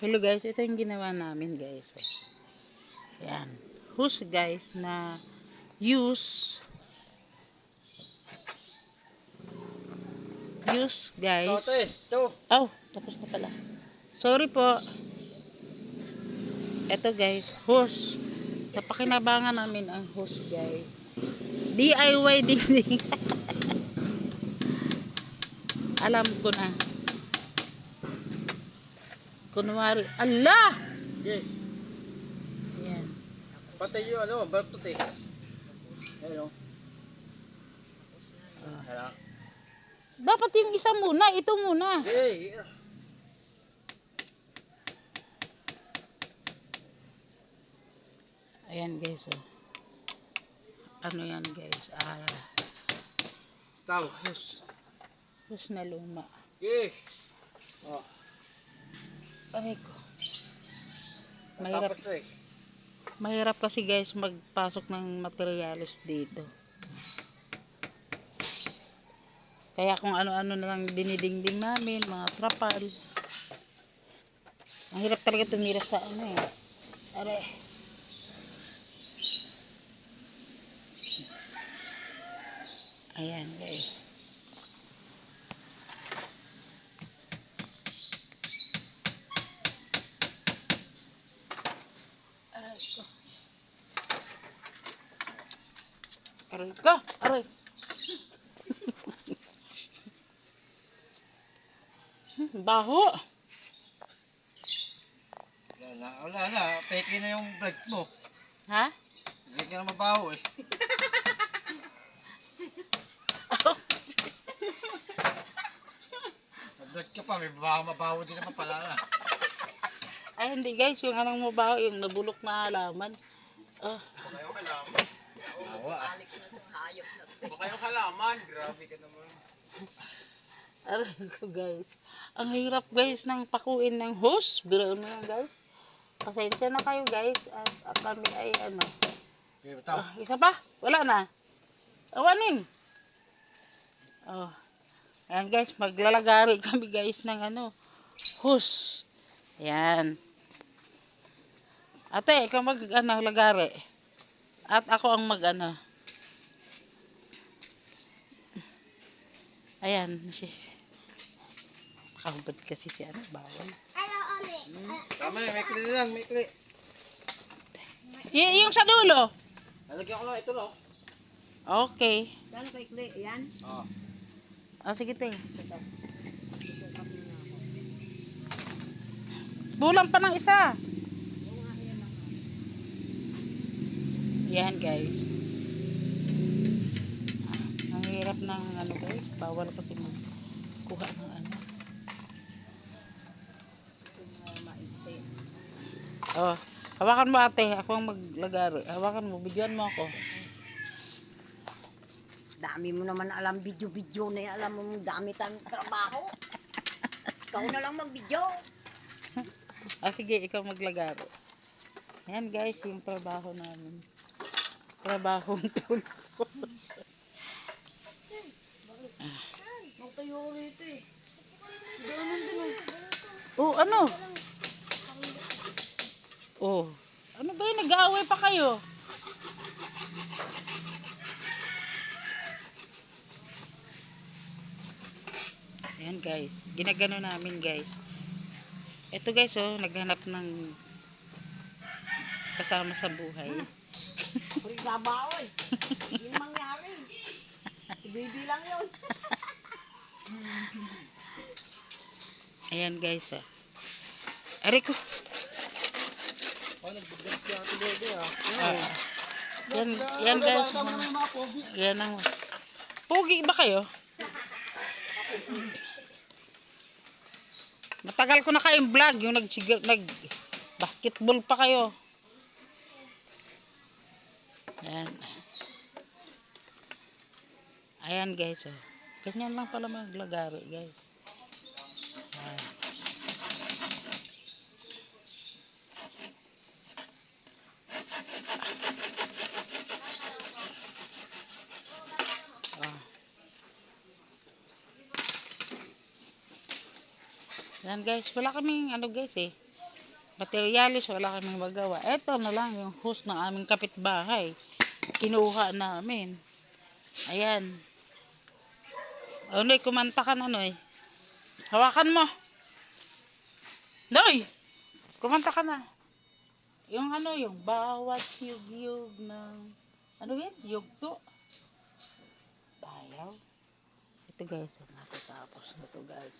Hello guys, ito yung ginawa namin guys. Ayan. Hose guys na use guys. Ito. Oh, tapos na pala. Sorry po. Ito guys, hose. Napakinabangan namin ang hose guys. DIY din. Alam ko na. Kunwari, Allah! Yes. Ayan. Patay yung ano, balot eh. Ayun. Ah. Dapat yung isa muna, ito muna. Hey. Ayan guys, oh. Ano yan guys? Tao. Hose na luma. Yes. Oh. Aray ko. Mahirap. Tapos eh. Mahirap kasi guys magpasok ng materialis dito. Kaya kung ano-ano na lang dinidingding namin, mga trapal. Ang hirap talaga tumira sa ano eh. Aray. Ayan guys. Aray ko. Aray ko. Aray. Baho. Wala na. Peke na yung vlog mo. Ha? Hindi ka na mabaho eh. Vlog ka pa, may mabaho din naman pala na. Ay hindi guys, yung anong mo baho, yung nabulok na halaman. Oh. Baka yung halaman. Awa ah. Baka yung halaman. Grabe ka naman. Aray ko guys. Ang hirap guys ng pakuin ng hose. Biro mo yan guys. Pasensya na kayo guys. At kami ay ano. Okay, bitaw. Isa pa? Wala na. Awanin. Oh. Ayan guys. Maglalagari kami guys ng ano. Hose. Ayan. Ate, ikaw mag-ano, lagari. At ako ang mag-ano. Ayan. Nakahubad kasi si ano, bawal. Tama eh, may kli lang, may kli. Yung sa dulo. Lalagyan ko lang ito no. Okay. Saan kay Clay? Ayan. Oo. Oh, sige te. Bulang pa ng isa. Yan guys. Ang hirap ng ano guys. Bawal kasi kuha ng ano. Oh, hawakan mo ate. Ako ang maglagari. Hawakan mo. Bidyoan mo ako. Dami mo naman alam video-video na yan. Alam mo dami tayong trabaho. Ikaw na lang mag-video. Ah, sige. Ikaw maglagari. Ayan guys. Yung trabaho namin. Trabahong tulpo. Magtayo rito eh. Oh, ano? Oh. Ano ba yun? Nag-aaway pa kayo? Ayan guys. Ginagano namin guys. Ito guys oh. Naghanap ng kasama sa buhay. Puri trabaho eh. Hindi mangyari. Baby lang yun. Ayan guys oh. Aray ko. Oh, nagbiblog si Ate Bebe ah. Yan guys. Yan ang pogi ba kayo? Matagal ko na kayong vlog, yung nag-basketball pa kayo. Ayan. Ayan guys, oh. Ganyan lang pala maglagari guys. Ayan. Oh. Ayan guys, wala kaming ano guys eh. Materialis, wala kaming magawa. Eto na lang yung host ng aming kapitbahay. Kinuha namin. Ayan. O, Noy, kumanta ka na, Noy. Hawakan mo. Noy! Kumanta ka na. Yung ano, yung bawat yug-yug ng... Ano yun? Yugto. Tayaw. Ito guys, ang natatapos na to guys.